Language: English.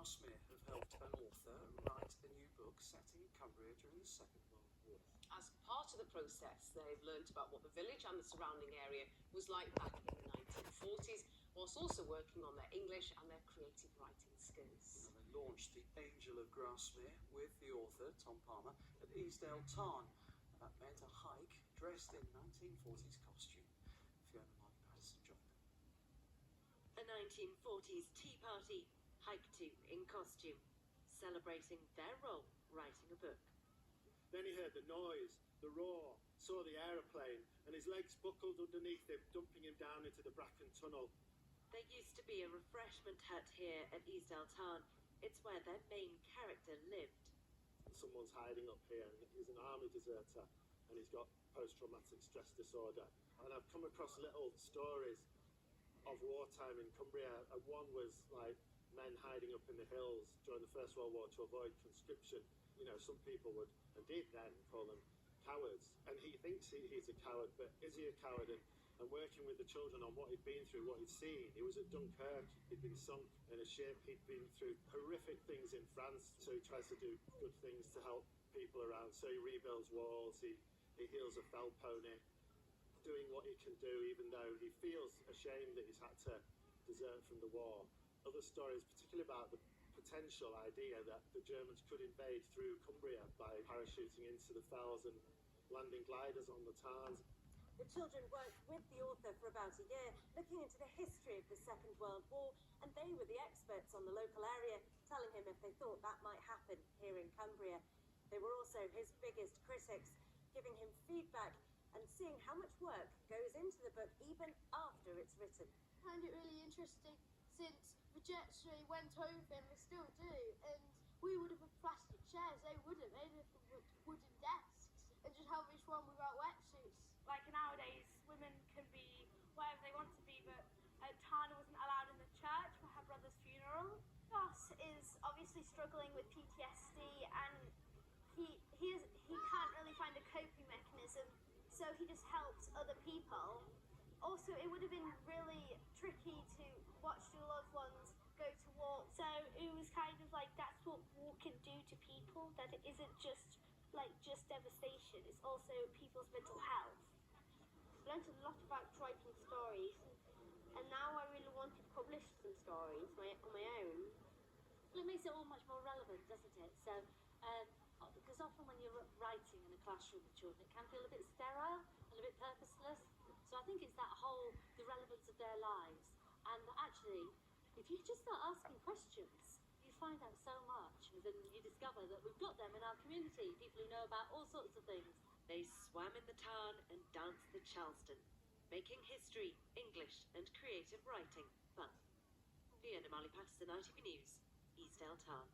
Grasmere have helped an author write a new book set in Cumbria during the Second World War. As part of the process, they've learnt about what the village and the surrounding area was like back in the 1940s, whilst also working on their English and their creative writing skills. They launched The Angel of Grasmere with the author, Tom Palmer, at Eastdale Tarn. That meant a hike dressed in 1940s costume. Fiona Mark Patterson joined them. A 1940s tea party, hike to in costume, celebrating their role writing a book. Then he heard the noise, the roar, saw the aeroplane, and his legs buckled underneath him, dumping him down into the Bracken Tunnel. There used to be a refreshment hut here at Eastdale Tarn. It's where their main character lived. Someone's hiding up here, and he's an army deserter, and he's got post-traumatic stress disorder. And I've come across little stories of wartime in Cumbria, and one was like men hiding up in the hills during the First World War to avoid conscription. You know, some people would, and did then, call them cowards. And he thinks he's a coward, but is he a coward? And working with the children on what he'd been through, what he'd seen. He was at Dunkirk, he'd been sunk in a ship, he'd been through horrific things in France, so he tries to do good things to help people around. So he rebuilds walls, he heals a fell pony, doing what he can do, even though he feels ashamed that he's had to desert from the war. Other stories, particularly about the potential idea that the Germans could invade through Cumbria by parachuting into the fells and landing gliders on the tarns. The children worked with the author for about a year, looking into the history of the Second World War, and they were the experts on the local area, telling him if they thought that might happen here in Cumbria. They were also his biggest critics, giving him feedback and seeing how much work goes into the book even after it's written. I find it really interesting since the Jets really went over and they still do, and we would have had plastic chairs, they wouldn't, they'd have wooden desks, and just have each one without wetsuits. Like nowadays, women can be whatever they want to be, but Tana wasn't allowed in the church for her brother's funeral. Ross is obviously struggling with PTSD, and he can't really find a coping mechanism, so he just helps other people. Also, it would have been really tricky to watch your loved ones go to war, so it was kind of like that's what war can do to people, that it isn't just devastation, it's also people's mental health. I learned a lot about writing stories, and now I really want to publish some stories on my own. Well, it makes it all much more relevant, doesn't it? So, because often when you're writing in a classroom with children, it can feel a bit sterile and a bit purposeless. So I think it's that whole, the relevance of their lives. And actually, if you just start asking questions, you find out so much. And then you discover that we've got them in our community, people who know about all sorts of things. They swam in the Tarn and danced the Charleston, making history, English and creative writing fun. Fiona Marley Patterson, ITV News, Eastdale Tarn.